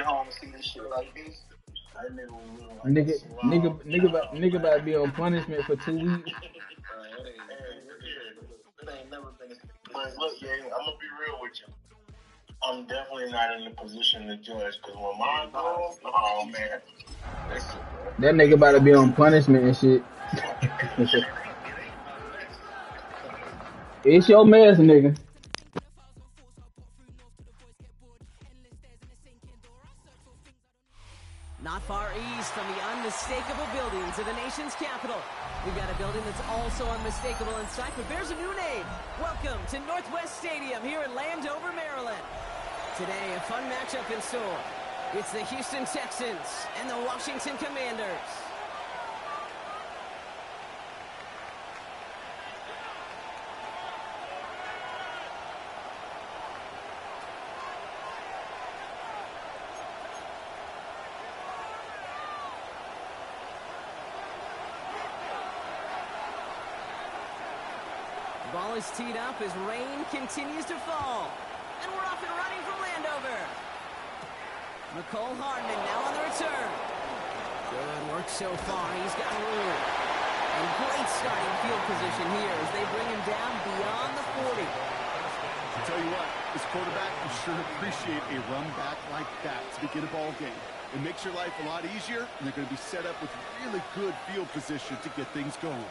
home and see this shit like this. Nigga about to be on punishment for 2 weeks. It ain't never been. But look, yeah, I'm gonna be real with you. I'm definitely not in the position to judge because when mine goes, oh man, That nigga about to be on punishment and shit. It's your mess, nigga. Not far east from the unmistakable buildings of the nation's capital. We've got a building that's also unmistakable in sight, but bears a new name. Welcome to Northwest Stadium here in Landover, Maryland. Today, a fun matchup in store. It's the Houston Texans and the Washington Commanders. The ball is teed up as rain continues to fall. And we're off and running from Landover. McCole Hardman now on the return. Good work so far. He's got room. And great starting field position here as they bring him down beyond the 40. I'll tell you what, this quarterback will sure appreciate a run back like that to begin a ball game. It makes your life a lot easier, and they're going to be set up with really good field position to get things going.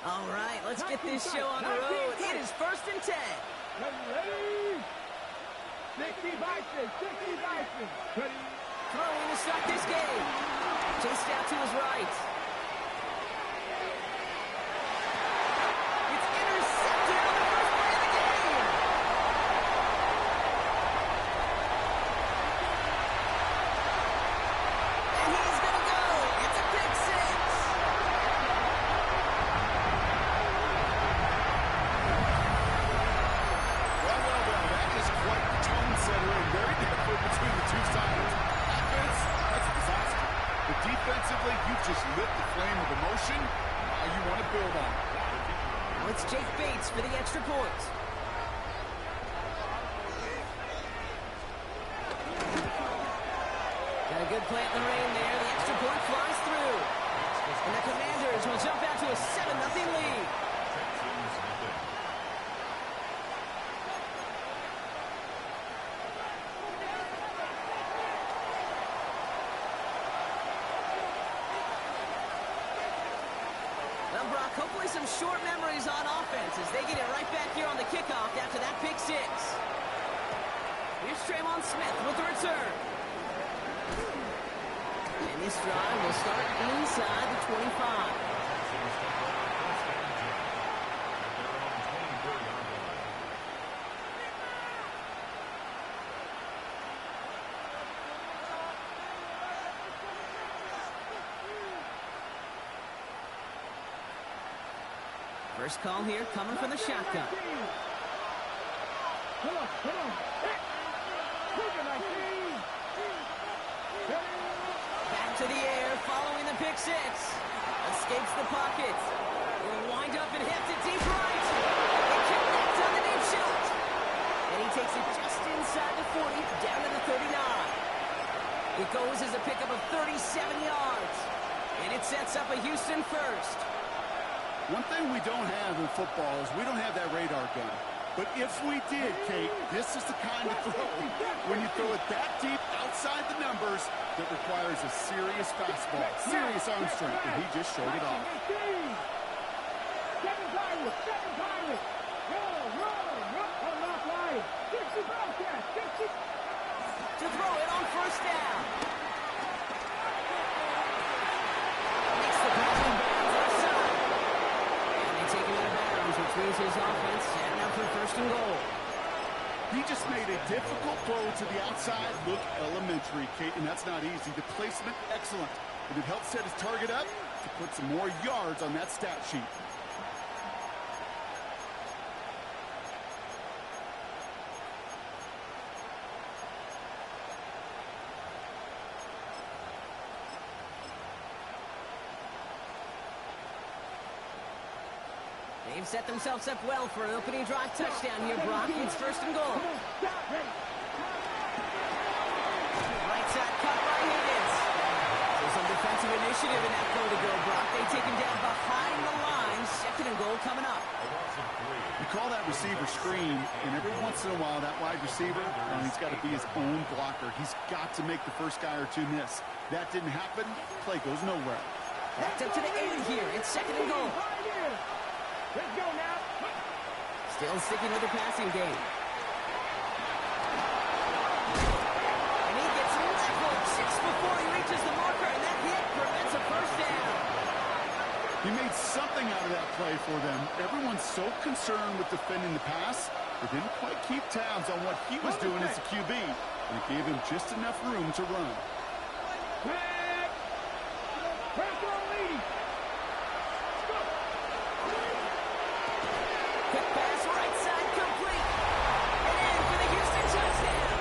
All right, let's get this show on the road. It is 1st and 10. Ready? 60 Bison, 60 Bison. Ready? Throwing to start this game. Chased out to his right. It's intercepted on the first play of the game. And he's going to go. It's a pick six. Well, that is quite the tone setter and very different between the two sides. Offense, that's a disaster. But defensively, you've just lit the flame of emotion. Now you want to build on it. Now it's Jake Bates for the extra point. Got a good play in the rain there. The extra point flies through. And the Commanders will jump out to a 7-0 lead. Well, Brock, hopefully some short memories on offense as they get it right back here on the kickoff after that pick six. Here's Traymon Smith with the return. And this drive will start inside the 25. First call here coming from the shotgun. Come on. Back to the air following the pick six. Escapes the pocket. Will wind up and hit to deep right. And connects on the deep shot. And he takes it just inside the 40, down to the 39. It goes as a pickup of 37 yards. And it sets up a Houston first. One thing we don't have in football is we don't have that radar gun. But if we did, Kate, this is the kind of throw, when you throw it that deep outside the numbers, that requires a serious fastball, serious arm strength, and he just showed it off. Second pilot. Roll. I'm not lying. 60 Bobcats, 60. To throw it on first down. Makes the pass in bounds left side. And they take it out of bounds, which means his offense setting up for first and goal. He just made a difficult throw to the outside look elementary, Kate, and that's not easy. The placement, excellent. But it helped set his target up to put some more yards on that stat sheet. They've set themselves up well for an opening drive touchdown here, Brock. It's first and goal. Stop, receiver screen, and every once in a while, that wide receiver, he's got to be his own blocker. He's got to make the first guy or two miss. That didn't happen. Play goes nowhere. Backed up to the 8 here. It's 2nd and goal. Let's go now. Still sticking with the passing game. And he gets leveled just before he reaches the marker, and that hit prevents a first down. He made something out of that play for them. Everyone's so concerned with defending the pass, they didn't quite keep tabs on what he was doing as a QB, and it gave him just enough room to run. Quick pass right side complete. And in for the Houston touchdown.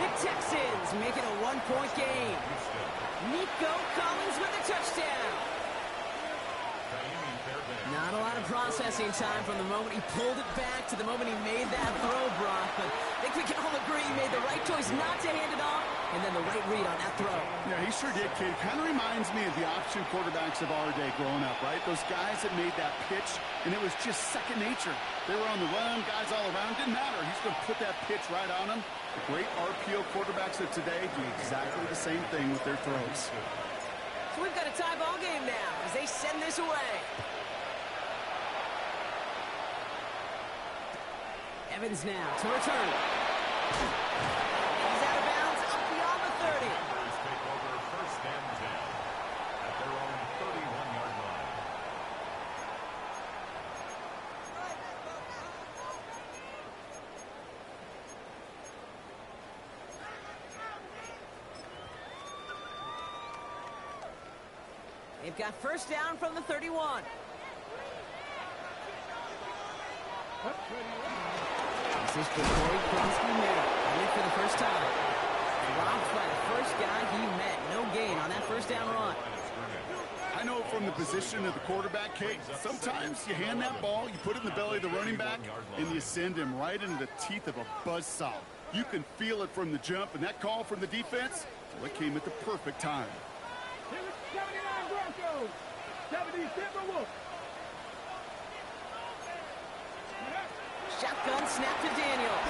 The Texans make it a 1-point game. Nico Collins with a touchdown. Not a lot of processing time from the moment he pulled it back to the moment he made that throw, Brock. But I think we can all agree he made the right choice not to hand it off, and then the right read on that throw. Yeah, he sure did, kid. Kind of reminds me of the option quarterbacks of our day growing up, right? Those guys that made that pitch, and it was just second nature. They were on the run, guys all around. Didn't matter. He's going to put that pitch right on them. The great RPO quarterbacks of today do exactly the same thing with their throws. So we've got a tie ball game now as they send this away. Evans now to return. He's out of bounds, up beyond the 30. Take over 1st and 10 at their own 31-yard line. They've got first down from the 31. This is for Corey Crosby now. Only for the first time. Robbed by the first guy he met. No gain on that first down run. I know from the position of the quarterback, Kate, sometimes you hand that ball, you put it in the belly of the running back, and you send him right into the teeth of a buzzsaw. You can feel it from the jump, and that call from the defense, well, it came at the perfect time. 79 Broncos, 70 Timberwolves. Shotgun snap to Daniels.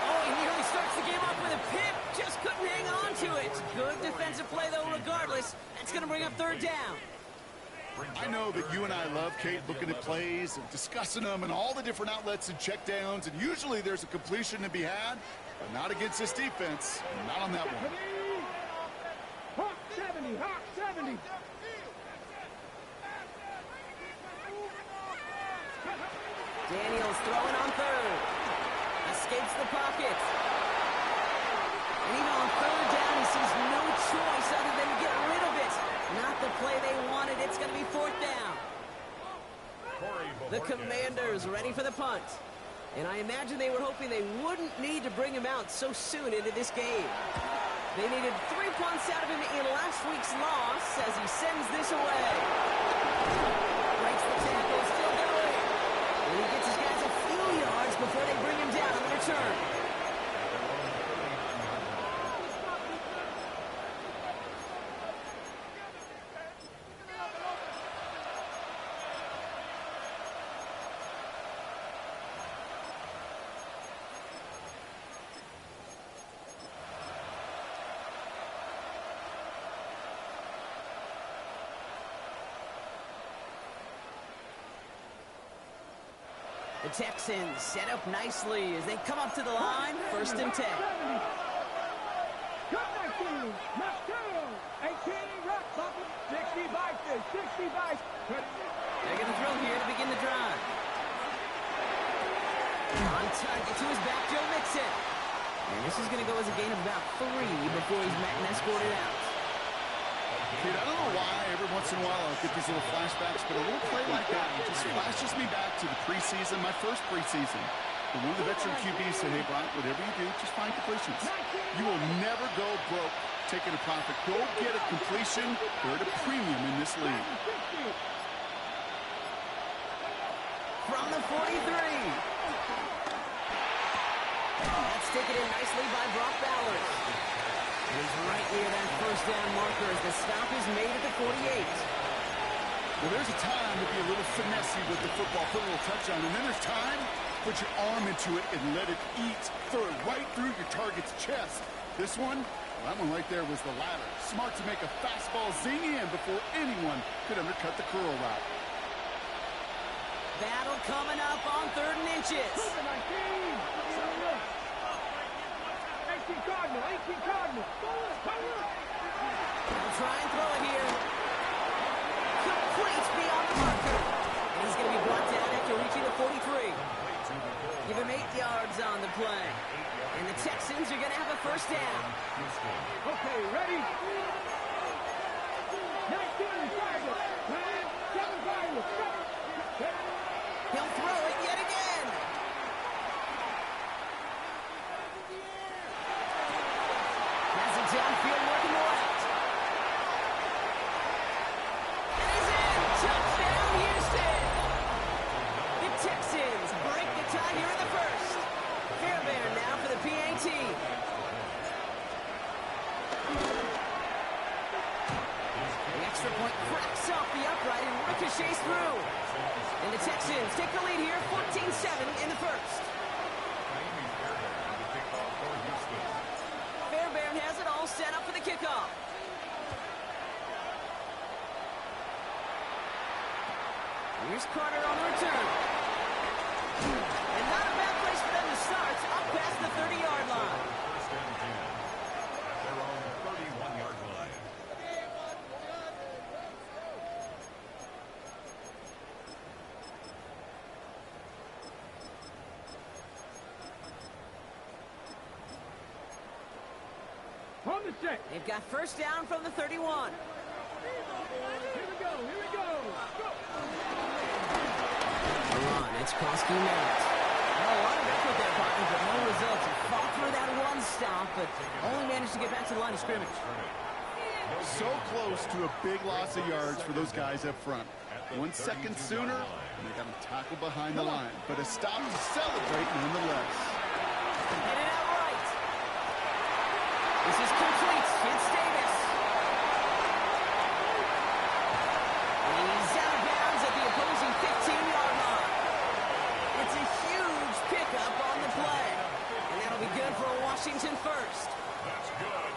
Oh, he nearly starts the game off with a pick. Just couldn't hang on to it. Good defensive play, though, regardless. That's going to bring up 3rd down. I know that you and I love, Kate, looking at plays and discussing them and all the different outlets and checkdowns, and usually there's a completion to be had, but not against this defense. Not on that one. Hawk 70, Hawk 70. Daniels throwing on 3rd. Escapes the pocket. And even on 3rd down, he sees no choice other than to get rid of it. Not the play they wanted. It's going to be 4th down. The Commanders ready for the punt. And I imagine they were hoping they wouldn't need to bring him out so soon into this game. They needed 3 punts out of him in last week's loss as he sends this away. Breaks the tackle, still going. And he gets his guys a few yards before they bring him down on the return. The Texans set up nicely as they come up to the line. 1st and 10. Come back to you. Left tail. 18, rock bucket. 60 bites. 60 bites. They're going to throw here to begin the drive. On target to his back, Joe Mixon. And this is going to go as a gain of about 3 before he's met and escorted out. Dude, I don't know why every once in a while I'll get these little flashbacks, but a little play like that just flashes me back to the preseason, my first preseason. And one of the veteran QBs said, hey, Brock, whatever you do, just find completions. You will never go broke taking a profit. Go get a completion. They're at a premium in this league. From the 43. That's taken in nicely by Brock Bowers. He's right near that first down marker as the stop is made at the 48. Well, there's a time to be a little finessey with the football, put a little touch on, and then there's time to put your arm into it and let it eat, throw it right through your target's chest. This one, well, that one right there was the latter. Smart to make a fastball zing in before anyone could undercut the curl route. Battle coming up on 3rd and inches. 18 Cardinal, 18 Cardinal. He'll try and throw it here. Complete beyond the marker. And he's going to be brought down after reaching the 43. Give him 8 yards on the play. And the Texans are going to have a first down. Okay, ready? 19 Cardinal. 7 Cardinal. He'll throw it yet again. Has it downfield working the left. And he's in. Touchdown, Houston. The Texans break the tie here in the first. Fairbairn now for the PAT. The extra point cracks off the upright and ricochets through. And the Texans take the lead here, 14-7 in the first. Fairbairn has it all set up for the kickoff. Here's Carter on the return. And not a bad place for them to start, up past the 30-yard line. First and 10 at their own 31-yard line. On the set. They've got first down from the 31. Here we go, here we go. Go. Run, it's Krosky Merritt. Well, a lot of effort there, partner, but no results. He fought through that one stop, but only managed to get back to the line of scrimmage. So close to a big loss of yards for those guys up front. 1 second sooner, and they got him tackled behind the line. But a stop to celebrate nonetheless. Hit it out right. This is complete. It's Davis. He's out of bounds at the opposing 15-yard line. It's a huge pickup on the play. And that'll be good for a Washington first.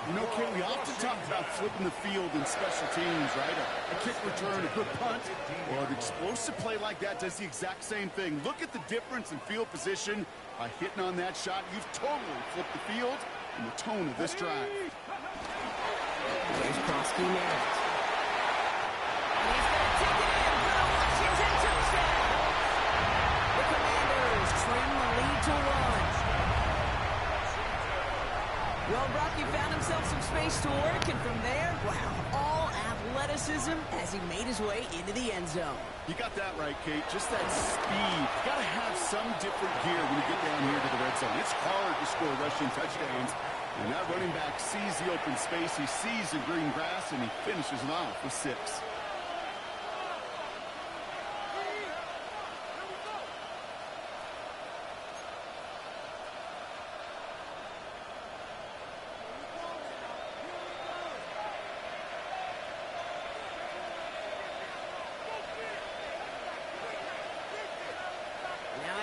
You know, Ken, we often talk about flipping the field in special teams, right? A kick return, a good punt, or an explosive play like that does the exact same thing. Look at the difference in field position. By hitting on that shot, you've totally flipped the field and the tone of this drive. There's Krosky Merritt. And he's going to take it in for the Washington touchdown. The Commanders trim the lead to 1. Well, Rocky found himself some space to work, and from there, wow, all athleticism as he made his way into the end zone. You got that right, Kate. Just that speed. You got to have some different gear when you get down here to the red zone. It's hard to score rushing touchdowns. And that running back sees the open space. He sees the green grass, and he finishes it off with 6.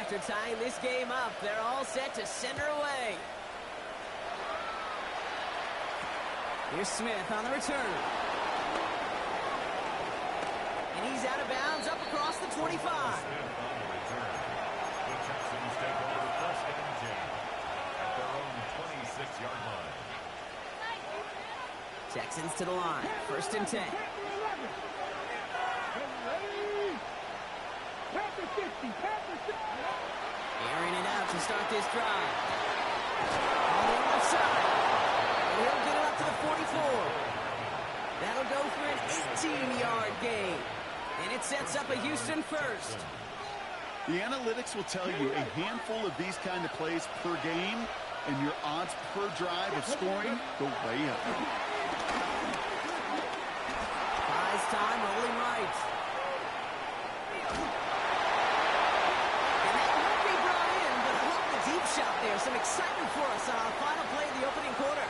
After tying this game up, they're all set to center away. Here's Smith on the return. And he's out of bounds up across the 25. The Texans take over first and 10 at their own 26-yard line. Texans to the line. First and 10. Airing it out to start this drive. On the left side. And he'll get it up to the 44. That'll go for an 18-yard gain. And it sets up a Houston first. The analytics will tell you a handful of these kind of plays per game, and your odds per drive of scoring go way up. Buys time, rolling right. And that won't be brought in, but I love the deep shot there. Some excitement for us on our final play of the opening quarter.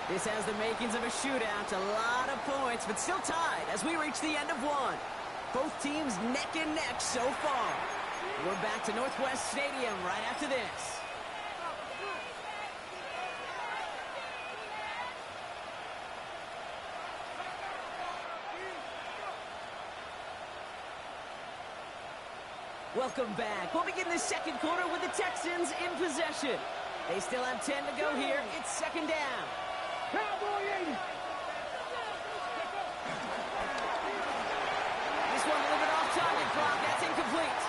This has the makings of a shootout. A lot of points, but still tied as we reach the end of one. Both teams neck and neck so far. We're back to Northwest Stadium right after this. Welcome back. We'll begin the second quarter with the Texans in possession. They still have 10 to go here. It's second down. Cowboy 80. This one delivered off target clock. That's incomplete.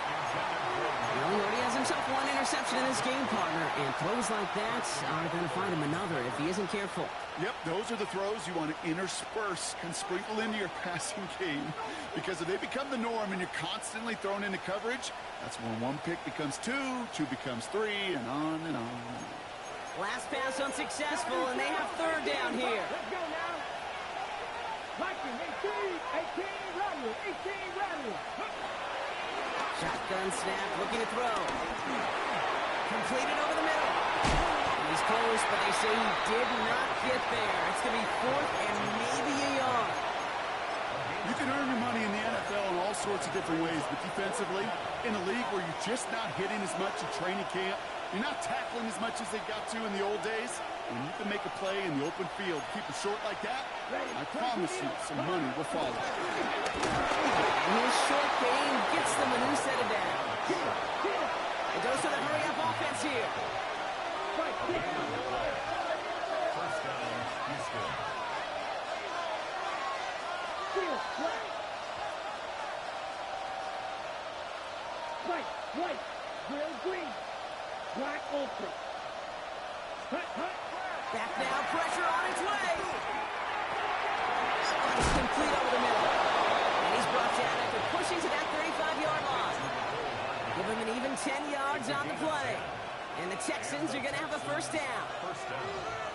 He already has himself one interception in this game, partner. And throws like that are going to find him another if he isn't careful. Yep, those are the throws you want to intersperse and sprinkle into your passing game. Because if they become the norm and you're constantly thrown into coverage, that's when one pick becomes two becomes three, and on and on. Last pass unsuccessful, and they have third down here. Let's go now. Viking 18, 18, Rattler, 18, Rattler. Shotgun snap, looking to throw. Completed over the middle. He's close, but they say he did not get there. It's going to be fourth and maybe a yard. You can earn your money in the NFL in all sorts of different ways, but defensively, in a league where you're just not hitting as much at training camp, you're not tackling as much as they got to in the old days, when you can make a play in the open field, keep it short like that, I promise you some money will follow. His short game gets them a new set of downs. It goes to the hurry-up offense here. First down, Houston. White, grill green, black ultra. Back now, pressure on its way. It's complete over the middle. And he's brought down after pushing to that 35-yard line. Give him an even 10 yards on the play. And the Texans are going to have a first down.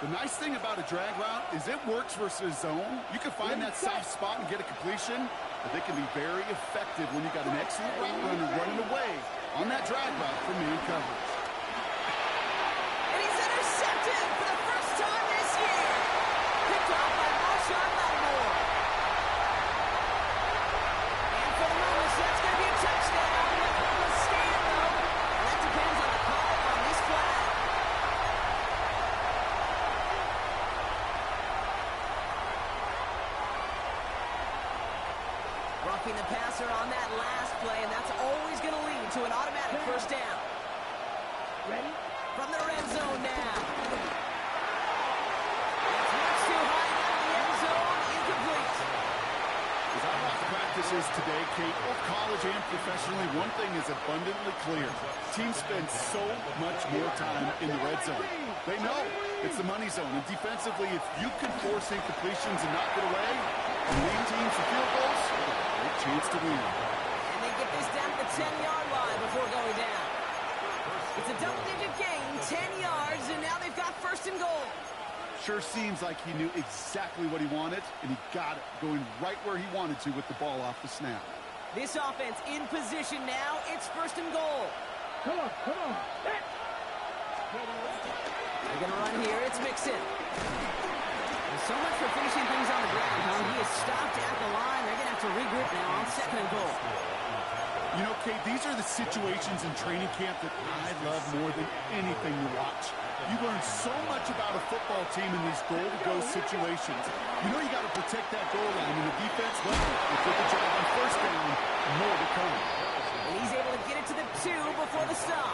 The nice thing about a drag route is it works versus zone. You can find that soft spot and get a completion, but they can be very effective when you got an excellent route runner running away on that drag route from man coverage. And he's intercepted for the first time this year. Picked off by Marshawn Lattimore. And for the moment, that's going to be a touchdown. The stand, though. And that depends on the call on this flag. Roughing the passer on that last play, and that's always going to lead to an automatic first down. Ready? From the red zone now. It's much too high out of the end zone, incomplete. As I watch practices today, Kate, both college and professionally, one thing is abundantly clear. Teams spend so much more time in the red zone. They know it's the money zone. And defensively, if you can force incompletions and not get away and lead teams to field goals, great chance to win. And they get this down to the 10-yard line before going down. It's a double-digit gain, 10 yards, and now they've got first and goal. Sure seems like he knew exactly what he wanted, and he got it, going right where he wanted to with the ball off the snap. This offense in position now. It's first and goal. Come on. They're going to run here. It's Mixon. There's so much for finishing things on the ground, huh? He is stopped at the line. They're going to have to regroup now on second and goal. You know, Kate, these are the situations in training camp that I love more than anything to watch. You learn so much about a football team in these goal-to-go situations. You know you got to protect that goal line, and the defense, well, they did the job on first down. More to come. And he's able to get it to the 2 before the stop.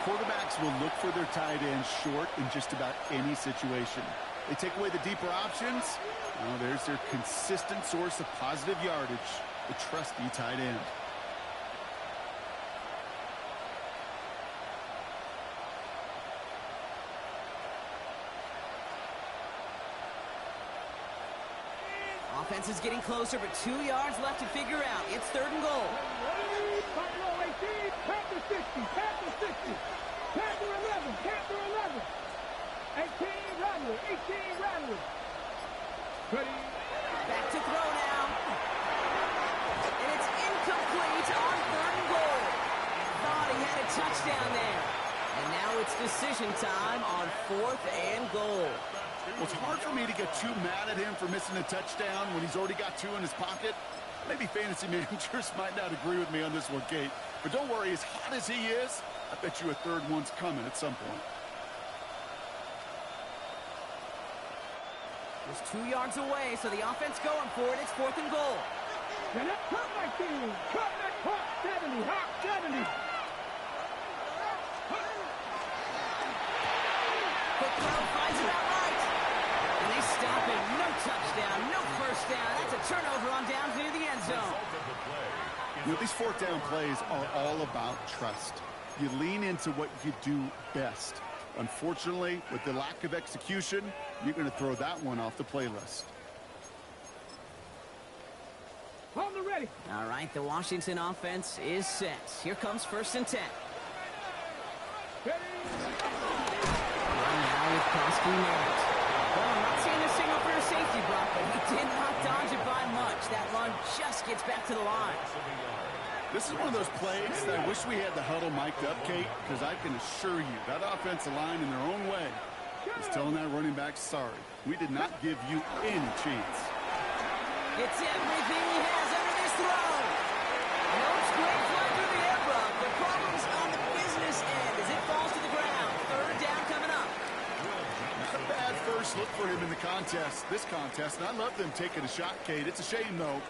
Quarterbacks will look for their tight end short in just about any situation. They take away the deeper options. Well, there's their consistent source of positive yardage, the trusty tight end. Offense is getting closer, but 2 yards left to figure out. It's third and goal. Buffalo 18, Panther 60, Panther 60, Panther 11, Panther 11. 18, Rattler, 18, Rattler. Ready? Back to throw now. And it's incomplete on third and goal. Thought he had a touchdown there. And now it's decision time on fourth and goal. Well, it's hard for me to get too mad at him for missing a touchdown when he's already got 2 in his pocket. Maybe fantasy managers might not agree with me on this one, Kate. But don't worry, as hot as he is, I bet you a third one's coming at some point. Just 2 yards away, so the offense going for it. It's 4th and goal. Cut 19. Cut that clock. 70. Hot 70. Quick throw finds it out right. And they stop him. No touchdown, no first down. That's a turnover on downs near the end zone. You know, these 4th down plays are all about trust. You lean into what you do best. Unfortunately, with the lack of execution, you're going to throw that one off the playlist. On the ready. All right, the Washington offense is set. Here comes 1st and 10. Ready. Run now with Kosky Merritt. Well, I'm not seeing a signal for a safety block, but he did not dodge it by much. That run just gets back to the line. This is one of those plays that I wish we had the huddle mic'd up, Kate, because I can assure you that offensive line in their own way is telling that running back, sorry, we did not give you any chance. It's everything he has under this throw. No great fly through the air, Brock. The problem's on the business end as it falls to the ground. 3rd down coming up. Not a bad first look for him in the this contest, and I love them taking a shot, Kate. It's a shame, though,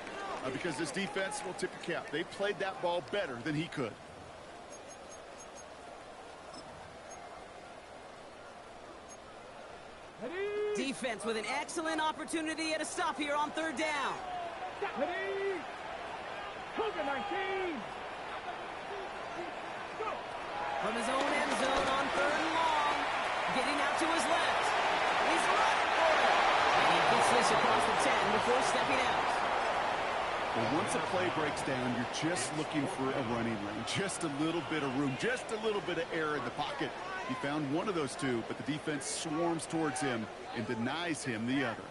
because this defense will tip your cap. They played that ball better than he could. Defense with an excellent opportunity at a stop here on 3rd down. Ready. Cougar 19. Go. From his own end zone on 3rd and long. Getting out to his left. He's running for it. And he gets this across the 10 before stepping out. Well, once a play breaks down, you're just looking for a running lane. Just a little bit of room. Just a little bit of air in the pocket. He found one of those 2, but the defense swarms towards him and denies him the other.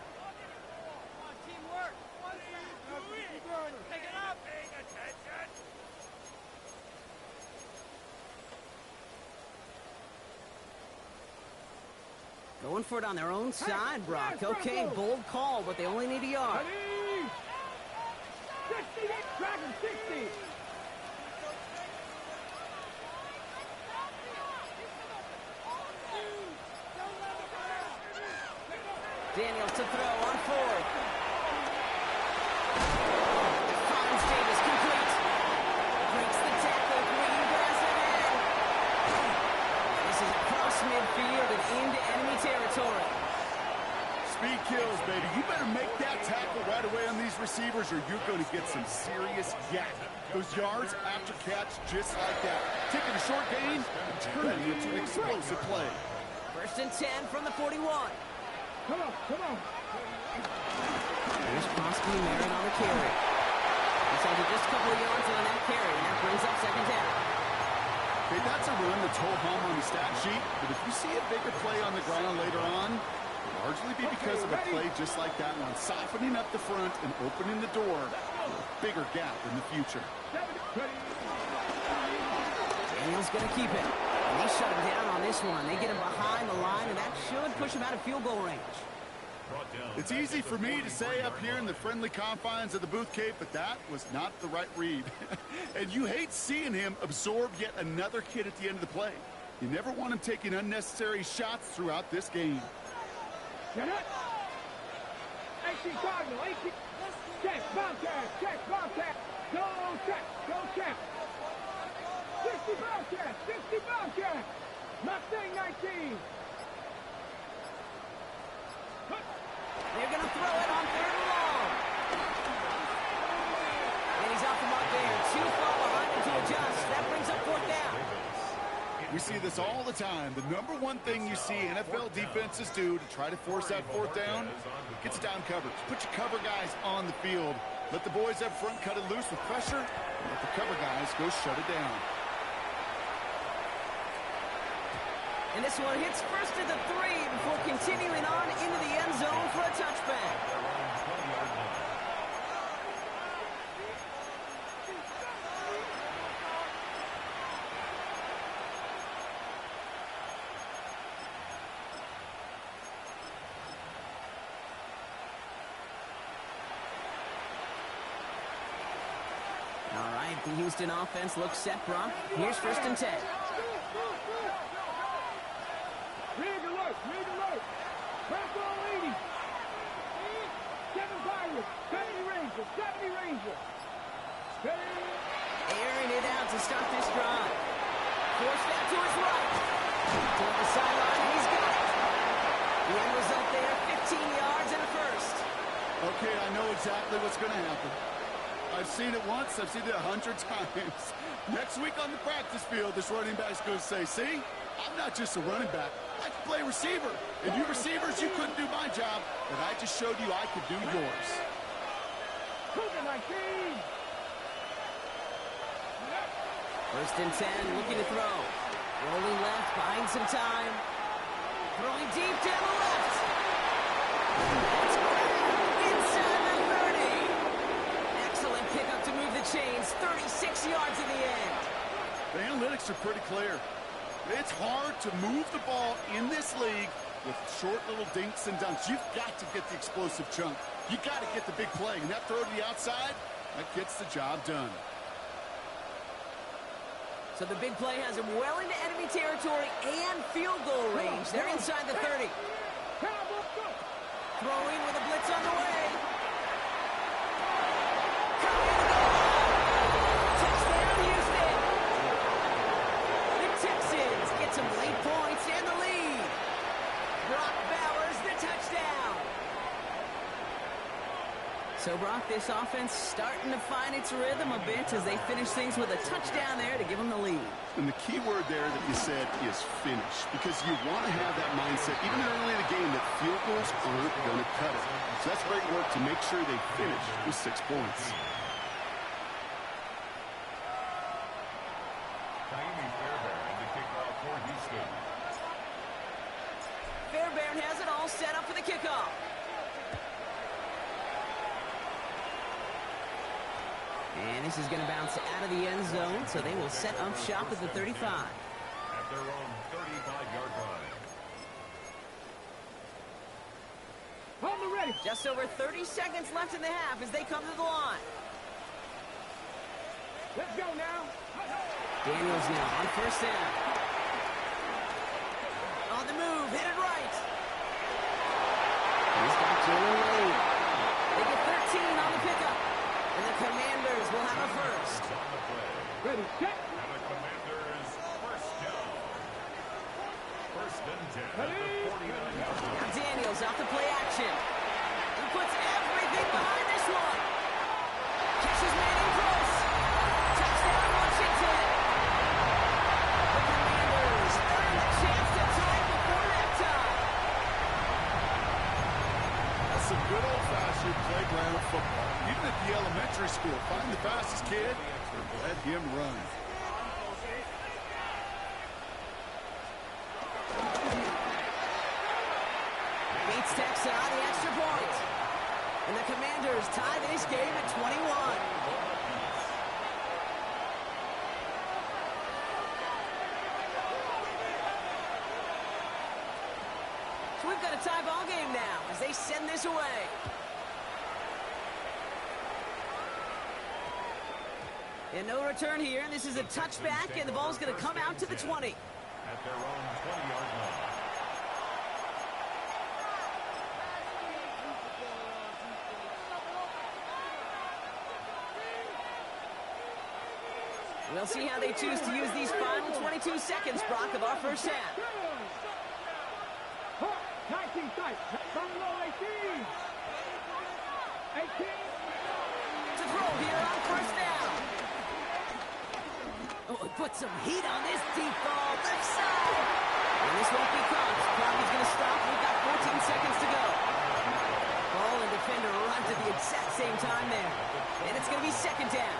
Going for it on their own side, Brock. Okay, bold call, but they only need a yard. Ready. 68. Dragon 60. Daniels to throw on 4th. Finds Davis complete. Breaks the tackle. Green pass ahead. This is across midfield and into enemy territory. Speed kills, baby. You better make that tackle right away on these receivers or you're going to get some serious yak. Those yards after catch just like that. Taking a short gain and turning it into an explosive play. 1st and 10 from the 41. Come on. There's Kosky Merritt on the carry. He's under just a couple of yards on that carry, and that brings up 2nd down. Okay, that's a run that's whole home on the stat sheet, but if you see a bigger play on the ground later on, it'll largely be because of a play just like that one, softening up the front and opening the door for a bigger gap in the future. Daniels going to keep it. And they shut him down on this one. They get him behind the line, and that should push him out of field goal range. It's easy for me to say up here in the friendly confines of the booth, Cape, but that was not the right read. And you hate seeing him absorb yet another hit at the end of the play. You never want him taking unnecessary shots throughout this game. Get it. 18 Cardinal. 18. Check. Bobcat. Check. Bobcat. Go check. 60 Bobcat. 60 Bobcat. Mustang 19. They're going to throw it on 3rd and long. And he's off the mark there. Too far behind him to adjust. That brings up 4th down. We see this all the time. The number one thing you see NFL defenses do to try to force that 4th down, gets down coverage. Put your cover guys on the field. Let the boys up front cut it loose with pressure. Let the cover guys go shut it down. And this one hits first to the 3 before continuing on into the end zone for a touchback. The Houston offense looks set, Brock. Here's 1st and 10. Rig alert, rig alert. Press all 80. 7 Pirates, 70 Rangers, 70 Rangers. Airing it out to start this drive. Forced out to his right. Toward the sideline, and he's got it. The end result there, 15 yards and a first. Okay, I know exactly what's going to happen. I've seen it once. I've seen it 100 times. Next week on the practice field, this running back's going to say, see, I'm not just a running back. I can play receiver. And you receivers, you couldn't do my job, but I just showed you I could do yours. Cougar 19. 1st and 10, looking to throw. Rolling left, buying some time. Throwing deep down the left. That's great. Inside the 30. Excellent pickup to move the chains. 36 yards in the end. The analytics are pretty clear. It's hard to move the ball in this league with short little dinks and dunks. You've got to get the explosive chunk. You've got to get the big play. And that throw to the outside, that gets the job done. So the big play has him well into enemy territory and field goal range. They're inside the 30. Throwing with a blitz on the way. Touchdown, Houston. The Texans get some late points and the lead. Brock Bowers, the touchdown. So, Brock, this offense starting to find its rhythm a bit as they finish things with a touchdown there to give them the lead. And the key word there that you said is finish, because you want to have that mindset, even early in the game, that field goals aren't going to cut it. So that's great work to make sure they finish with 6 points. Fairbairn to kick off for Houston. Fairbairn has it all set up for the kickoff. And this is going to bounce out of the end zone, so they will set up shop at the 35. At their own 35-yard line. On the ready. Just over 30 seconds left in the half as they come to the line. Let's go now. Daniels now on 1st down. On the move, headed right. He's got Jalen Wade. They get 13 on the pickup. And the Commanders will have a first. Ready, set. And the Commanders first down. 1st and 10 at the 49-yard line. Now Daniels out to play action. He puts everything behind this one. Catches Manning close. Touchdown, Washington. The Commanders earn the chance to tie before that time. That's some good old-fashioned playground football. Even at the elementary school, find the fastest kid and let him run. Beats Texas on the extra point. And the Commanders tie this game at 21. So we've got a tie ball game now as they send this away. And no return here. This is a touchback, and the ball's going to come out to the 20. At their own 20-yard line. We'll see how they choose to use these final 22 seconds, Brock, of our first half. 19 sites. Buffalo 18. 18. To throw here on 1st down. Oh, he put some heat on this deep ball, left side. And this won't be caught. Clowney's going to stop. We've got 14 seconds to go. Ball and defender arrived at the exact same time there. And it's going to be 2nd down.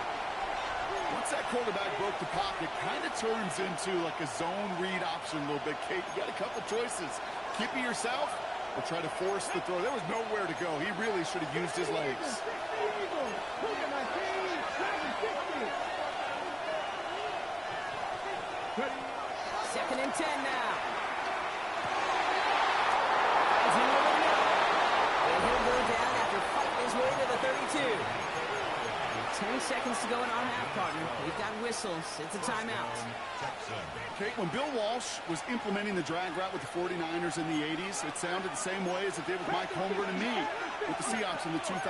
Once that quarterback broke the pocket, kind of turns into like a zone read option a little bit. Kate, you got a couple choices. Keep it yourself or try to force the throw. There was nowhere to go. He really should have used his legs. 2nd and 10 now. And he'll go down after fighting his way to the 32. 10 seconds to go in our half, partner. We've got whistles. It's a timeout. Kate, when Bill Walsh was implementing the drag route with the 49ers in the 80s, it sounded the same way as it did with Mike Holmgren and me with the Seahawks in the 2000s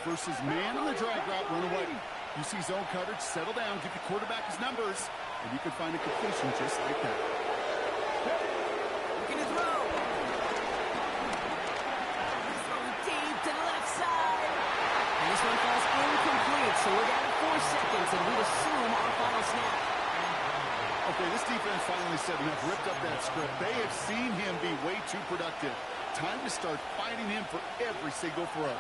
versus man on the drag route, run away. You see zone coverage, settle down, give your quarterback his numbers, and you can find a completion just like that. Looking to throw. Throw deep to the left side. And this one falls incomplete, so we're down to 4 seconds, and we'd assume our final snap. Okay, this defense finally said enough, ripped up that script. They have seen him be way too productive. Time to start fighting him for every single throw.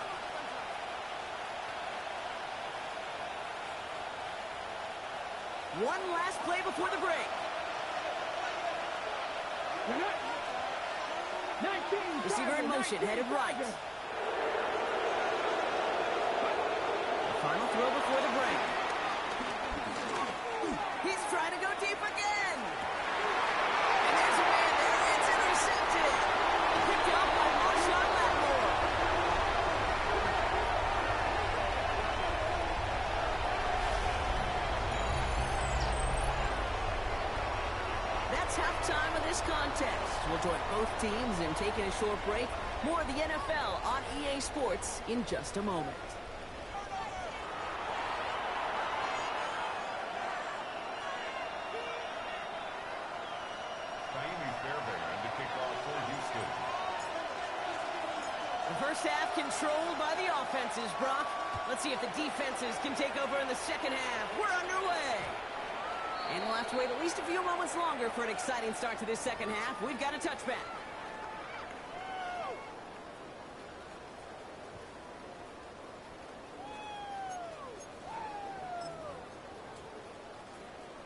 One last play before the break. 19, Receiver in motion, headed right. Final throw before the break. He's trying to go deep again. And there's a man there. It's intercepted. Picked up by Marshawn Lattimore. That's halftime of this contest. We'll join both teams in taking a short break. More of the NFL on EA Sports in just a moment. The first half controlled by the offenses, Brock. Let's see if the defenses can take over in the second half. We're underway. And we'll have to wait at least a few moments longer for an exciting start to this second half. We've got a touchback.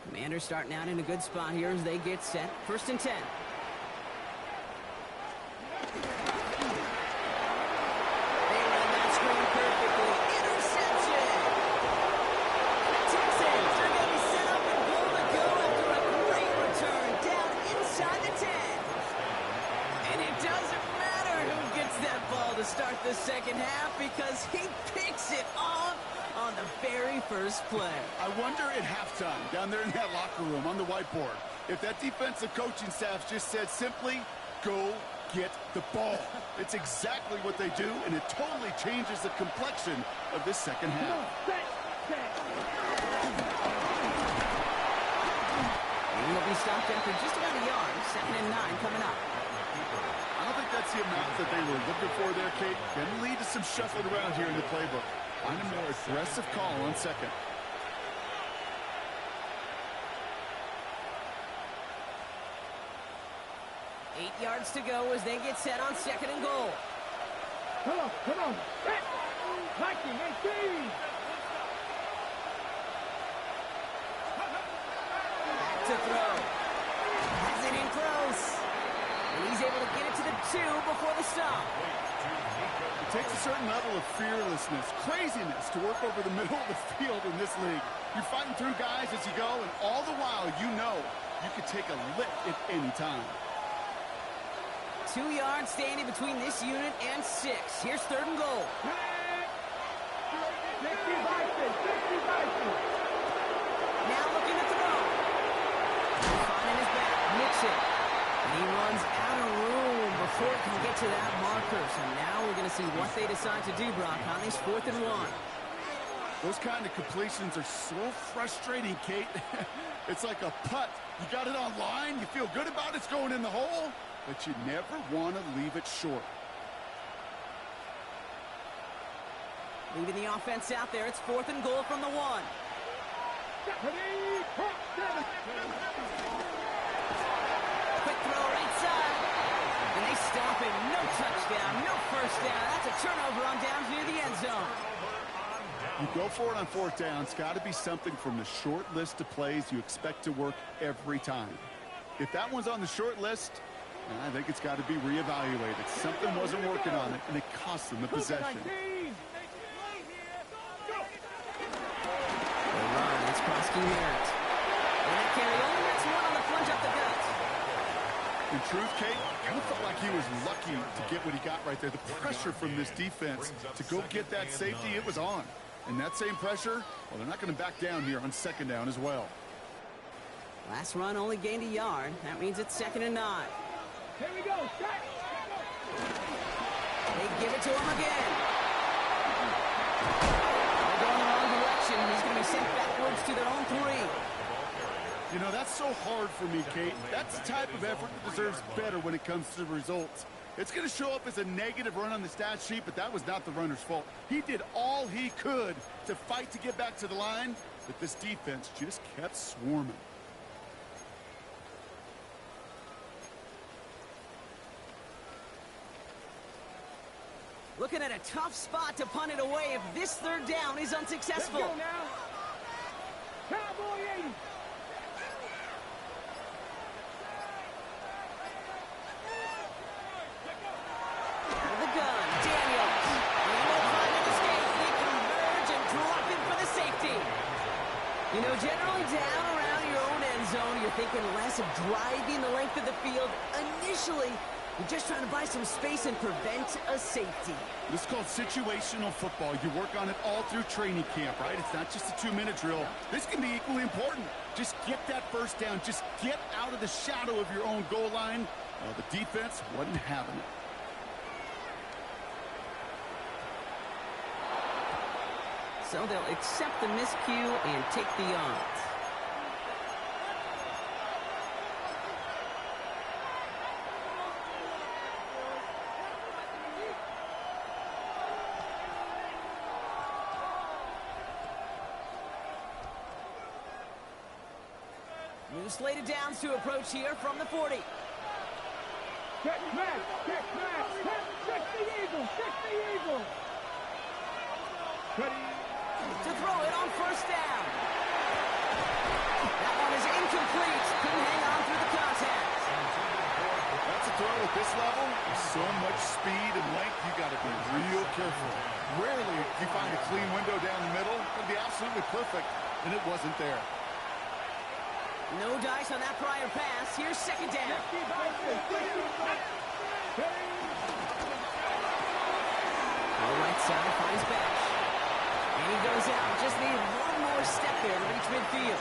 Commanders starting out in a good spot here as they get set. 1st and 10. Start the second half because he picks it off on the very first play. I wonder at halftime, down there in that locker room on the whiteboard, if that defensive coaching staff just said simply, go get the ball. It's exactly what they do, and it totally changes the complexion of this second half. And he'll be stopped after just about a yard. 2nd and 9 coming up. I don't think that's the amount that they were looking for there, Kate. Can lead to some shuffling around here in the playbook. Find a more aggressive call on second. Eight yards to go as they get set on 2nd and goal. Come on. 19, 18. Back to throw. Has it in close. And he's able to get it to the 2 before the stop. It takes a certain level of fearlessness, craziness to work over the middle of the field in this league. You're fighting through guys as you go, and all the while you know you could take a lick at any time. 2 yards standing between this unit and 6. Here's 3rd and goal. Now looking to throw. Finding his back, Mixon. And he runs out of room before he can get to that marker. So now we're going to see what they decide to do, Brock, on this 4th and 1. Those kind of completions are so frustrating, Kate. It's like a putt. You got it on line, you feel good about it's going in the hole, but you never want to leave it short. Leaving the offense out there. It's 4th and goal from the 1. Quick throw right side. And they stop it. No touchdown, no first down. That's a turnover on downs near the end zone. You go for it on 4th down. It's got to be something from the short list of plays you expect to work every time. If that one's on the short list, I think it's got to be reevaluated. Something wasn't working on it, and it cost them the possession. It's Krosky Merritt. And that carry only gets 1 on the plunge up the gut. In truth, Kate, I kind of felt like he was lucky to get what he got right there. The pressure from this defense to go get that safety, it was on. And that same pressure, Well, they're not going to back down here on second down as well. Last run only gained a yard. That means it's 2nd and 9. Here we go. Start. They give it to him again. They're going the wrong direction. He's going to be sent backwards to their own 3. You know, that's so hard for me, Kate. That's the type of effort that deserves better when it comes to the results. It's going to show up as a negative run on the stat sheet, but that was not the runner's fault. He did all he could to fight to get back to the line, but this defense just kept swarming. Looking at a tough spot to punt it away if this 3rd down is unsuccessful. Let's go now. Cowboy 80. Out of the gun, Daniels. They will find an escape. They converge and drop it for the safety. You know, generally down around your own end zone, you're thinking less of driving the length of the field. Initially, you're just trying to buy some space and prevent a safety. This is called situational football. You work on it all through training camp, right? It's not just a 2-minute drill. This can be equally important. Just get that first down. Just get out of the shadow of your own goal line. The defense wasn't having it. So they'll accept the miscue and take the yards. New slated downs to approach here from the 40. Check smash. Check smash. Check the Eagles. Check the Eagles. Ready. To throw it on 1st down. That one is incomplete. Couldn't hang on through the contact. That's a throw at this level. With so much speed and length, you got to be real careful. Rarely do you find a clean window down the middle. It would be absolutely perfect, and it wasn't there. No dice on that prior pass. Here's 2nd down. The right side finds Bash. And he goes out. Just need one more step there to reach midfield.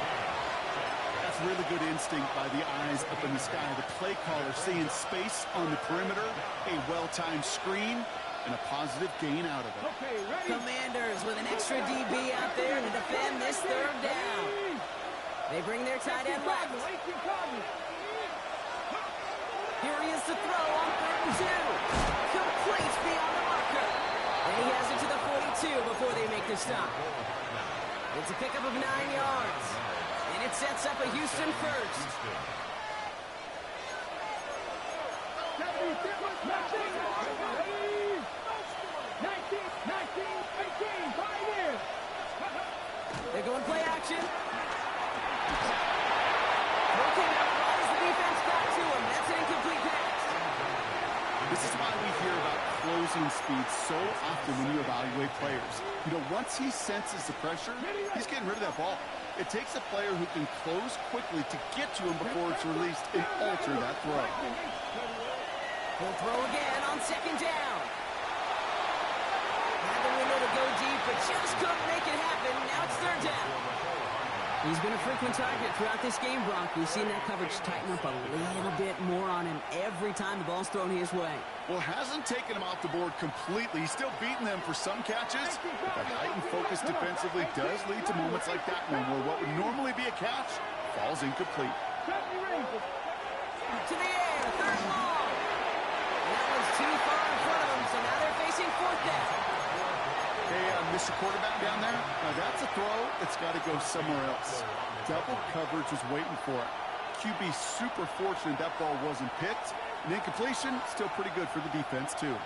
That's really good instinct by the eyes up in the sky. The play caller seeing space on the perimeter, a well-timed screen, and a positive gain out of it. Okay, ready. Commanders with an extra DB out there to defend this 3rd down. They bring their tight end left. Here he is to throw on 3rd and 2. Complete beyond the marker. And he has it to the 42 before they make the stop. It's a pickup of 9 yards. And it sets up a Houston first. They're going play action. Okay, now flies the defense back to him. That's an incomplete pass. This is why we hear about closing speed so often when you evaluate players. You know, once he senses the pressure, he's getting rid of that ball. It takes a player who can close quickly to get to him before it's released and alter that throw. He'll throw again on 2nd down. Had the window to go deep, but just couldn't make it happen. Now it's 3rd down. He's been a frequent target throughout this game, Brock. We've seen that coverage tighten up a little bit more on him every time the ball's thrown his way. Well, hasn't taken him off the board completely. He's still beating them for some catches, but that heightened focus defensively does lead to moments like that one where what would normally be a catch falls incomplete. To the air, 3rd and long. That one's too far in front of him, so now they're facing 4th down. Hey, Mr. Quarterback down there, now that's a throw that's got to go somewhere else. Double coverage was waiting for it. QB super fortunate that ball wasn't picked. And incompletion, still pretty good for the defense, too.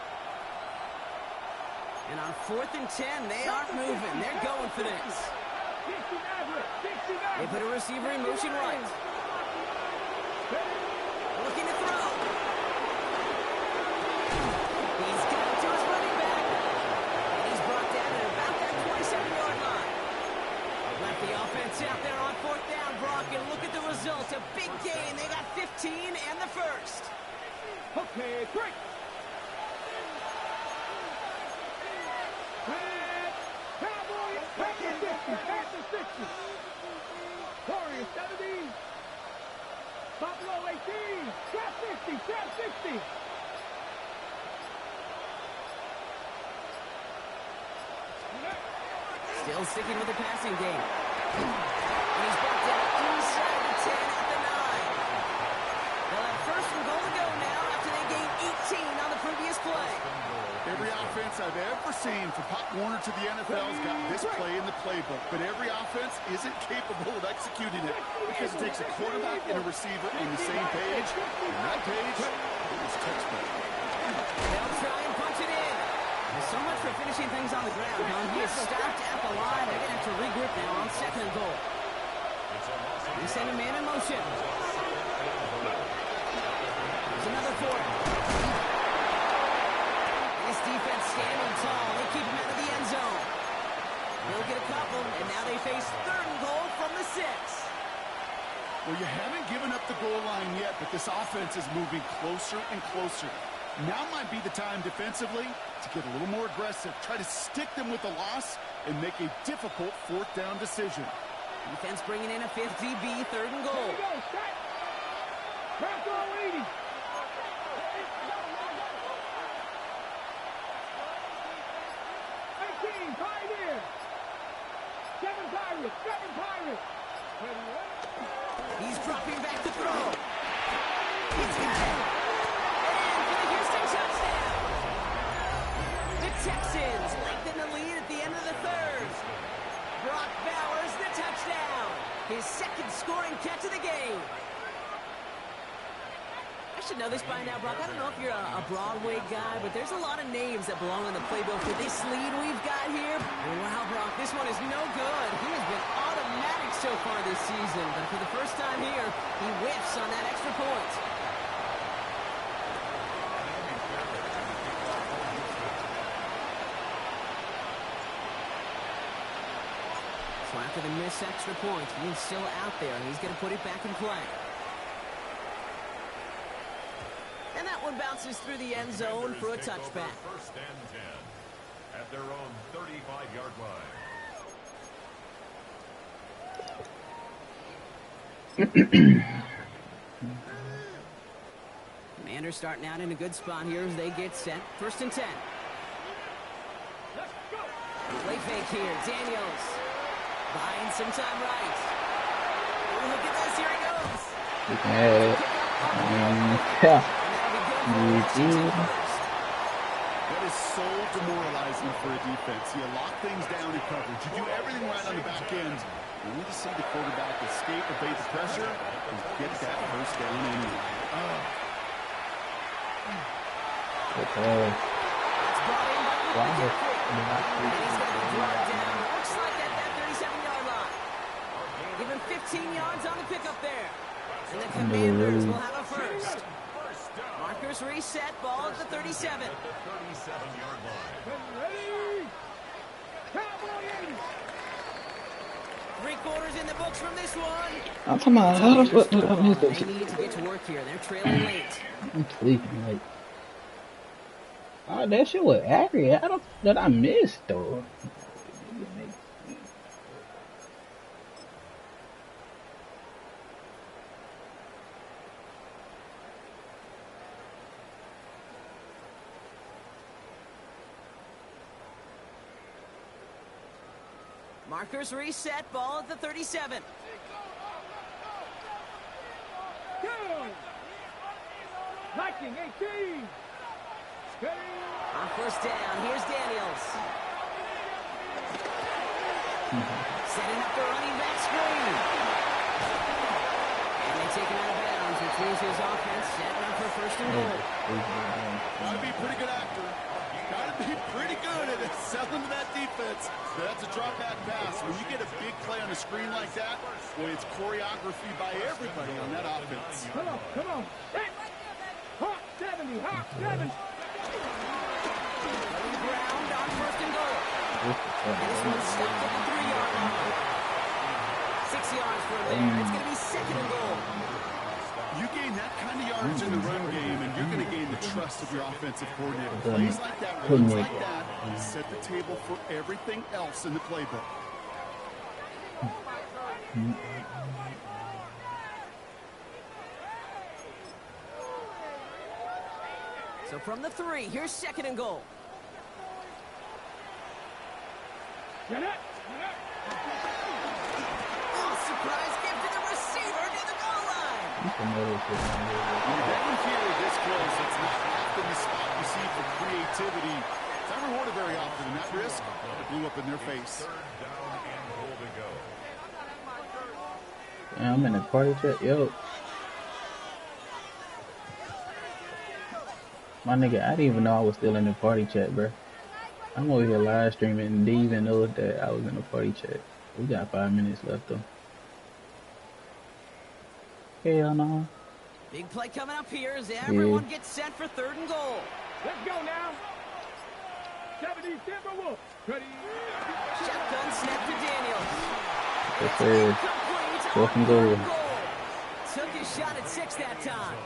And on 4th and 10, they aren't moving. They're going for this. They put a receiver in motion right. Looking to throw. He's got it to his running back. And he's brought down at about that 27-yard line. Left the offense out there on 4th down, Brock, and look at the result. A big gain. They got 15 and the first. Okay, break. Cowboys, back to 50, back to Texas. Warriors 70. Buffalo 18. Trap 60. Trap 60. Still sticking with the passing game. And he's brought down inside the 10 at the 9. They'll have first and goal to go now after they gained 18 on the previous play. Every offense I've ever seen from Pop Warner to the NFL's got this play in the playbook, but every offense isn't capable of executing it because it takes a quarterback and a receiver on the same page, and that page is textbook. They'll try and punch it in. There's so much for finishing things on the ground, huh? He is stopped at the line. They're going to have to regroup now on second and goal. They send a man in motion. There's another fourth. This defense standing tall. They keep him out of the end zone. They'll get a couple, and now they face third and goal from the 6. Well, you haven't given up the goal line yet, but this offense is moving closer and closer. Now might be the time defensively to get a little more aggressive, try to stick them with the loss, and make a difficult fourth down decision. Defense bringing in a 5th DB, third and goal. There we go. Set. Back row 80. 18. Pioneer. 7 Pirates. 7 Pirates. He's dropping back to throw. He's got it. And for the Houston touchdown. The Texans lengthen the lead at the end of the third. Brock Bowers, the touchdown. His second scoring catch of the game. I should know this by now, Brock. I don't know if you're a Broadway guy, but there's a lot of names that belong in the playbook for this lead we've got here. Wow, Brock, this one is no good. He has been automatic so far this season, but for the first time here, he whiffs on that extra point. So after the missed extra point, he's still out there, and he's going to put it back in play. And that one bounces through the end zone for a touchback. First and 10 at their own 35-yard line. Commanders starting out in a good spot here as they get set. First and 10. Play fake here. Daniels buying some time right. Oh, look at this. Here he goes. Yeah. That is so demoralizing for a defense. You lock things down in coverage. You do everything right on the back end. You need to see the quarterback escape, evade the pressure, and get that first down anyway. It's brought in by Jeffrey. And he's going to drop down. Looks like at that 37-yard line. Give him 15 yards on the pickup there. And the Commanders will have a first. Markers reset, ball at the 37. At the 37-yard line. Ready. Cowboy 80. 3 quarters in the books from this one. I'm talking about how the fuck did I miss They that shit? need to get to work here. They're trailing late. I'm sleeping late. Oh, that shit was accurate. I don't that I missed though. Markers reset, ball at the 37. Go. Viking 18. Steady. On first down, here's Daniels. Setting up the running back screen. And they take him out of bounds, which means his offense setting up for first and goal. Gotta be a pretty good actor. Gotta be pretty good at it. Selling to that defense. That's a drop back pass. When you get a big play on a screen like that, boy, it's choreography by everybody on that offense. Come on, come on. Hawk 70, Hawk 7. Ground on first and goal. And this one's stopped at the 3-yard line. 6 yards for him there. It's going to be second and goal. You gain that kind of yardage in the run game, and you're going to gain the trust of your offensive coordinator. Plays like that, runs like that, set the table for everything else in the playbook. So from the 3, here's 2nd and goal. Get it. Oh, surprise gift to the receiver near the goal line. When here this close, it's not often the spot you see for creativity. It's not rewarded very often, and that risk blew up in their face. 3rd down and goal to go. Yeah, I'm in the party chat. Yo. My nigga, I didn't even know I was still in the party chat, bro. I'm over here live streaming and didn't even know that I was in the party chat. We got 5 minutes left though. Hell no. Big play coming up here as everyone gets set for 3rd and goal. Let's go now. 70 Timberwolves. Ready. Shotgun snap to Daniels. Yes, sir. 4th and goal. Took his shot at 6 that time.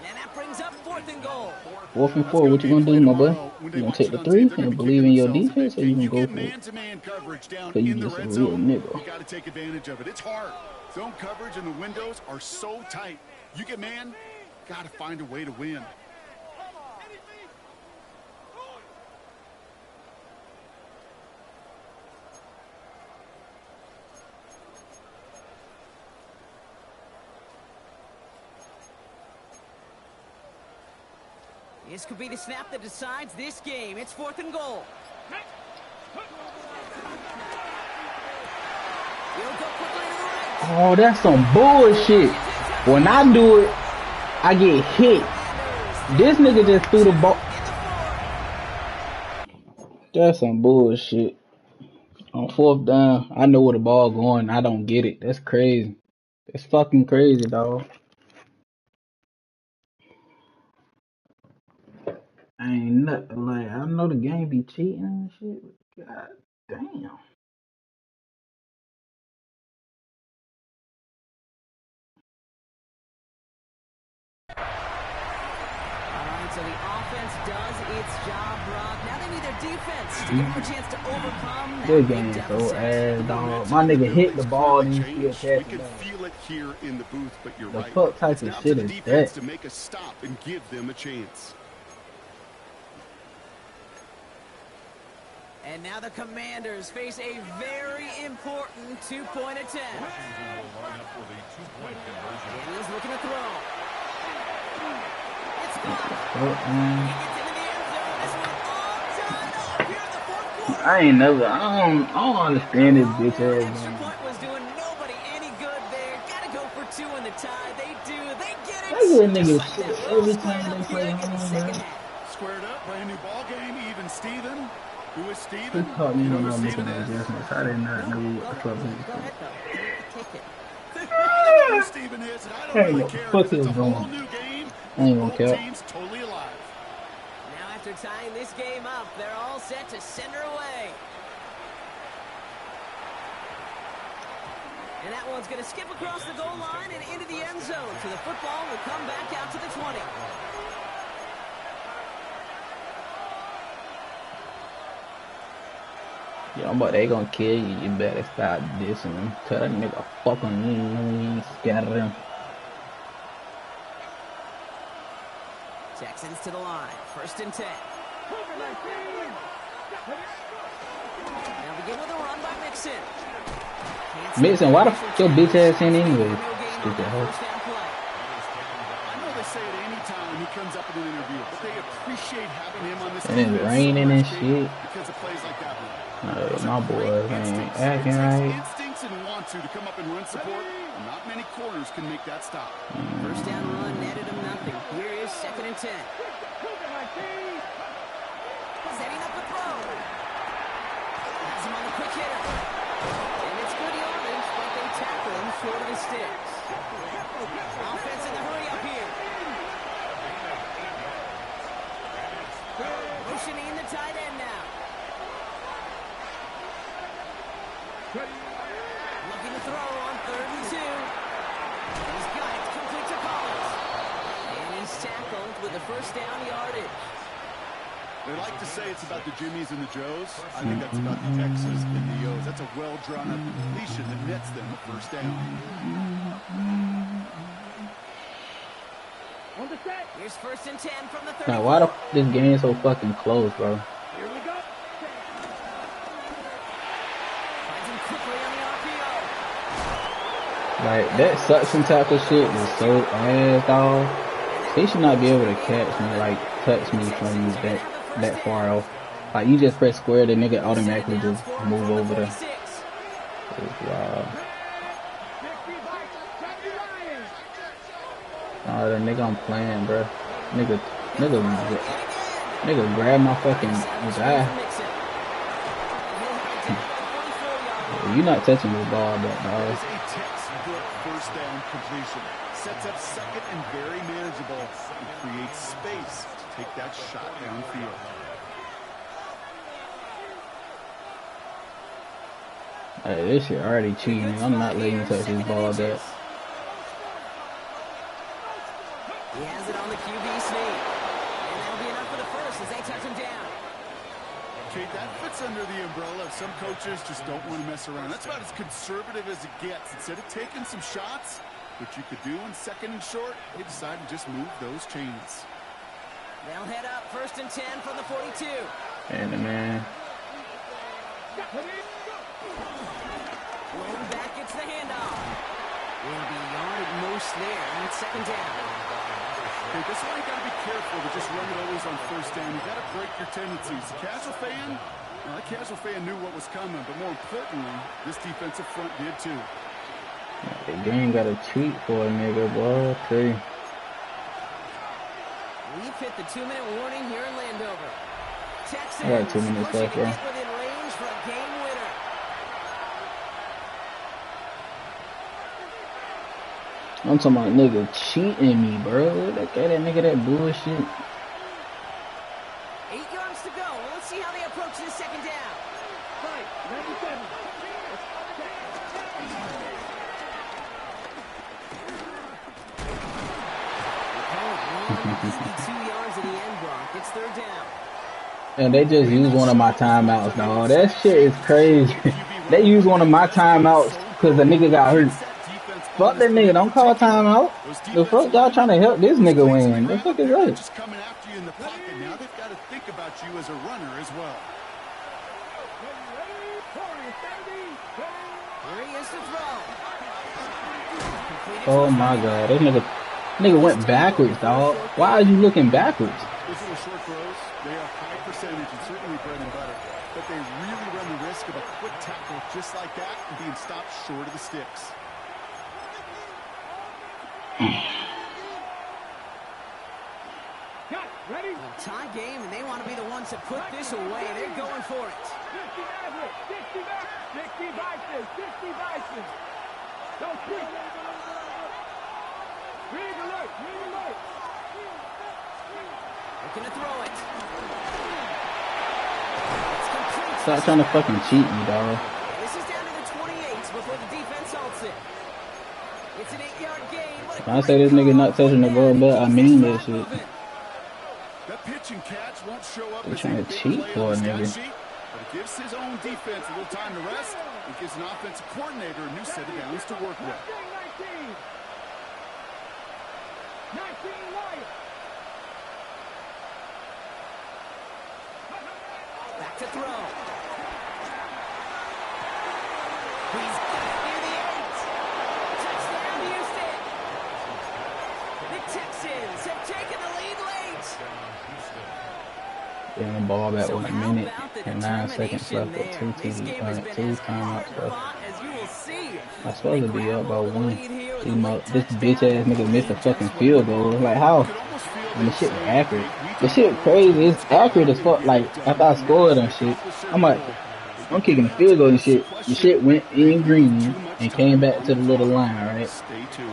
And that brings up 4th and goal. 4th and 4, what you gonna do, my boy? You gonna take the 3 and believe in your defense, or you gonna go for it? Cause you just a real nigga. You gotta take advantage of it. It's hard. Zone coverage and the windows are so tight. You get man, gotta find a way to win. This could be the snap that decides this game. It's 4th and goal. He'll go quickly to the right. Oh, that's some bullshit. When I do it, I get hit. This nigga just threw the ball. That's some bullshit. On 4th down, I know where the ball going. I don't get it. That's crazy. That's fucking crazy, dog. I ain't nothing like, I know the game be cheating and shit, but god damn. Alright, so the offense does its job, Brock. Now they need their defense to give them a chance to overcome that This big game so deficit. ass, dog. My nigga hit the ball and he still We catch can it. feel it here in the booth, but you're The right. fuck type It's of now shit to the is defense that? to make a stop and give them a chance. And now the Commanders face a very important 2-point attempt. Will line up with a 2-point conversion. Daniels looking to throw. It's blocked. Oh, He gets into the end zone. This one all tied up here in the 4th quarter. I ain't never, I don't understand this bitch That ass extra game. point was doing nobody any good there. Gotta go for 2 in the tie. They do. They get it. They get niggas Just shit like that. every Squared time up they play here in the home, second bro. half. Squared up, brand new ball game, even Steven. Who is He Steven? caught me You know when I who was making Steven the is? adjustments. I did not know what the fuck he was Go doing. ahead, though. Take it. I know who Steven is, and I don't Hey, really what the care fuck because it's is a whole going? new game I ain't with gonna both care. teams totally alive. Now after tying this game up, they're all set to send her away. And that one's going to skip across the goal line and into the end zone. So the football will come back out to the 20. Yo, but they gonna kill you. You better stop dissing him. Tell that nigga fucking scatter him. Texans to the line. 1st and 10. Now begin with a run by Mixon. Mixon, why the fuck your bitch ass in anyway? Stupid hoe. First down play. I know they say it any time he comes up in an interview, but they appreciate having him on this And it's defense raining so and much, shit. because of plays like that one. My boys ain't acting right. Instincts and want to come up and run support. Not many corners can make that stop. First down run netted him nothing. Here is 2nd and 10. Setting up the throw. Has him on the quick hitter. And it's good yardage, but they tackle him short of the sticks. Offense in the hurry up here. Motioning in the tight end now. Looking to throw on 3rd and 2. He's got it, complete to Collins. And he's tackled with the first down yardage. They like to say it's about the Jimmies and the Joes. I think that's about the X's and the O's. That's a well-drawn-up completion that nets them a first down. On the set. Here's 1st and 10 from the 30. Now, why the this game so fucking close, bro? Here we go. Finds him quickly on the RPO. Like, that suction tackle shit is so ass, dog. He should not be able to catch me, like, touch me from that far off. Like, you just press square, the nigga automatically just move over there. It's wild. Oh, the nigga I'm playing, bro. Nigga grab my fucking guy. You not touching the ball, but dog. First down completion. Sets up second and very manageable. It creates space to take that shot downfield. Hey, this shit already cheating. I'm not letting you touch this ball back. He has it on the QB sneak. And that'll be enough for the first as they touch him down. Okay, that fits under the umbrella of some coaches just don't want to mess around. That's about as conservative as it gets. Instead of taking some shots, which you could do in 2nd and short, they decide to just move those chains. They'll head up 1st and 10 from the 42. And the man. Rolling back gets the handoff. Will be yard at most there on 2nd down. Okay, this is why you got to be careful to just run it always on 1st down. You got to break your tendencies. The casual fan, well, that casual fan knew what was coming, but more importantly, this defensive front did too. The game got a cheat for a nigga, boy. Okay. We've hit the 2-minute warning here in Landover. Texans I got 2 minutes left, bro. get within range for a game winner. I'm talking about nigga cheating me, bro. Look at that nigga, that bullshit. 8 yards to go. Let's see how they approach this 2nd down. Right, 97. Easy 2 yards at the end block. It's 3rd down. And they just used one of my timeouts, dog. That shit is crazy. They used one of my timeouts because the nigga got hurt. Fuck that nigga, don't call timeout. The fuck y'all trying to help this nigga win? The fuck is that? Just coming after you in the pocket. Now they've got to think about you as a runner as well. Here he is to throw. Oh my god, this nigga went backwards, dog. Why are you looking backwards? Those little short throws, they are high percentage and certainly bread and butter. But they really run the risk of a quick tackle just like that and being stopped short of the sticks. Ready? Tie game, and they want to be the ones to put this away. They're going for it. 60 vices. Don't quit. Rig alert. Looking to throw it. Stop trying to fucking cheat me, dog. This is down to the 28 before the defense halts it. It's an 8-yard gain. When I say this nigga not touching the ball, but I mean that shit. That pitch and catch won't show up They're as trying a to big cheat play for on a the nigga. stat sheet, but it gives his own defense a little time to rest. It gives an offensive coordinator a new set of downs to work with. 19 Lions. Back to throw. He's got it near the 8. Touchdown, Houston. The Texans have taken the lead late. Getting the ball back with a minute and 9 seconds left with two timeouts left. I'm supposed to be up by 1. This bitch ass nigga missed a fucking field goal. Like how? And the shit was accurate. The shit crazy. It's accurate as fuck. Like after I scored and shit, I'm kicking the field goal and shit. The shit went in green and came back to the little line, right?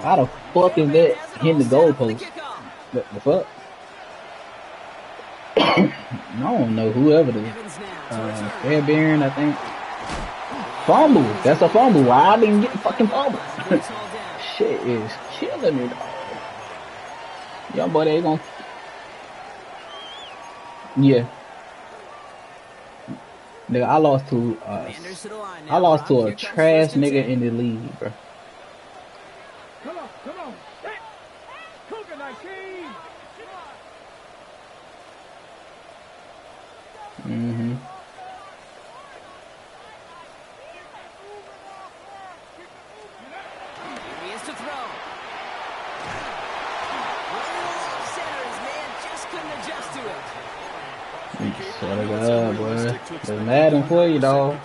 How the fuck is that hitting the goalpost? The fuck? I don't know whoever the Fairbairn, I think. Fumble. That's a fumble. Why I didn't get the fucking fumble? Shit is killing me, dog. Young boy, they gon' yeah. Nigga, I lost to a trash nigga in the league, bro. Come on. Hey. Cougar 19. Mm-hmm. He is to throw. Running along center, his man just couldn't adjust to it. Swear to God, boy. It's Madden for you, dog.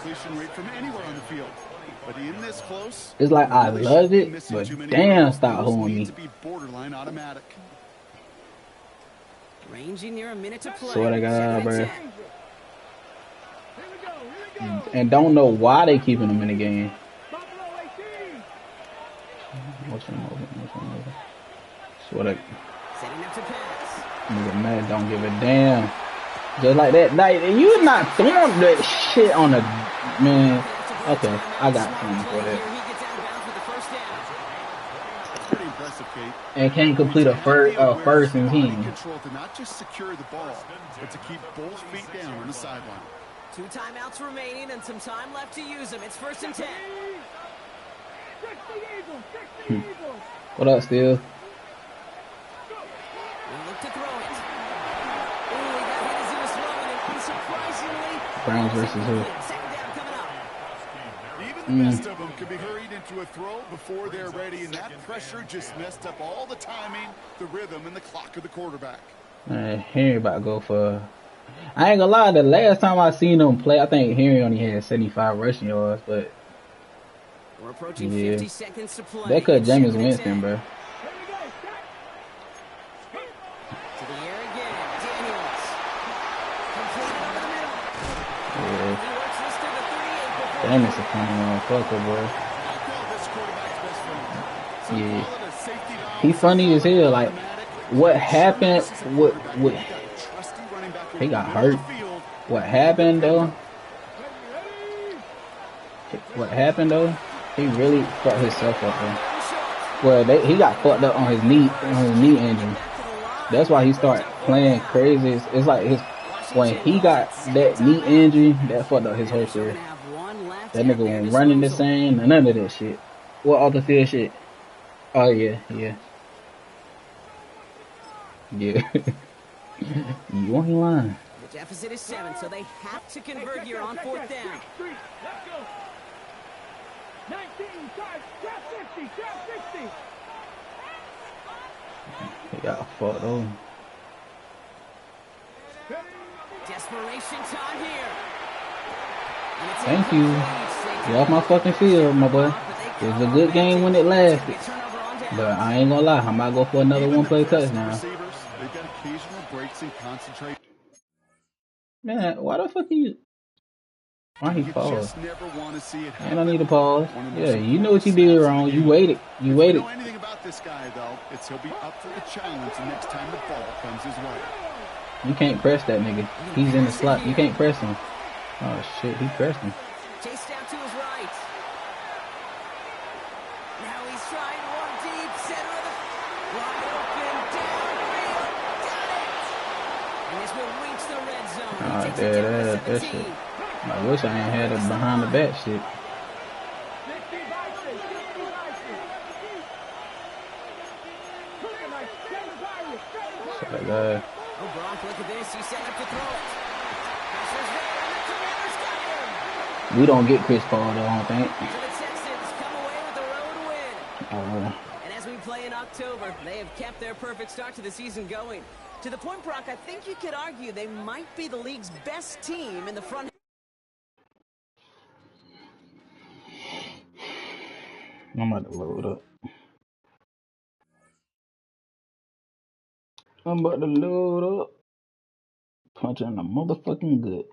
But in this close, it's like I love it, but damn, stop holding me. To be borderline automatic. Ranging near a minute to play. Swear to God, bro. And don't know why they keeping him in the game. Motion over. Swear to Setting up to pass. nigga, man, don't give a damn. Just like that. Like, you not throwing that shit on the man. Okay, I got something for that. Pretty impressive, Kate. And can't complete a first and 10. Control to not just secure the ball, but to keep both feet down on the sideline. 2 timeouts remaining and some time left to use them. It's 1st and 10. What up, Steve? We'll look to throw it. Ooh, he got hit as he was throwing it. Unsurprisingly, Browns versus who? second down coming up. Even the best of them could be hurried into a throw before they're ready, and that pressure just messed up all the timing, the rhythm, and the clock of the quarterback. Henry about to go for... I ain't gonna lie, the last time I seen him play, I think Henry only had 75 rushing yards, but... We're approaching 50 seconds to play. They cut Jameis Winston, bro. To the air again. Daniels. Completed over the middle. Yeah. He works this to the 38 before... Jameis a funny motherfucker, bro. Yeah. He funny as hell. Like, what happened with he got hurt. What happened though? He really fucked himself up though. Well, he got fucked up on his knee injury. That's why he started playing crazy. It's like when he got that knee injury, that fucked up his whole career. That nigga wasn't running the same, none of that shit. What other field shit? Oh yeah. You ain't lying. The deficit is 7, so they have to convert here on 4th down. Let's go. 19, tap 50, tap 60. He got fucked over. Desperation time here. Thank you. Get off my fucking field, my boy. It was a good game when it lasted. But I ain't gonna lie, I might go for another one-play touchdown. Man, why the fuck you... Why he paused? And I need to pause. Yeah, you know what you did wrong. You waited. If you know anything about this guy, though, it's he'll be up for the challenge the next time the ball comes his way. You can't press that nigga. He's in the slot. You can't press him. Oh shit, he pressed him. Chased out to his right. Now he's trying one deep, center of the wide open, downfield, got it! And this will reach the red zone. Oh, that shit. I wish I ain't had it behind the back shit. So like that. Oh, Gronk, look at this. He's set up to throw it. Pressure's there, and the Commander's got him. We don't get Chris Paul, though, I don't think. So the Texans come away with a road win. And as we play in October, they have kept their perfect start to the season going. To the point, Brock, I think you could argue they might be the league's best team in the front. I'm about to load up. Punch in the motherfucking gut.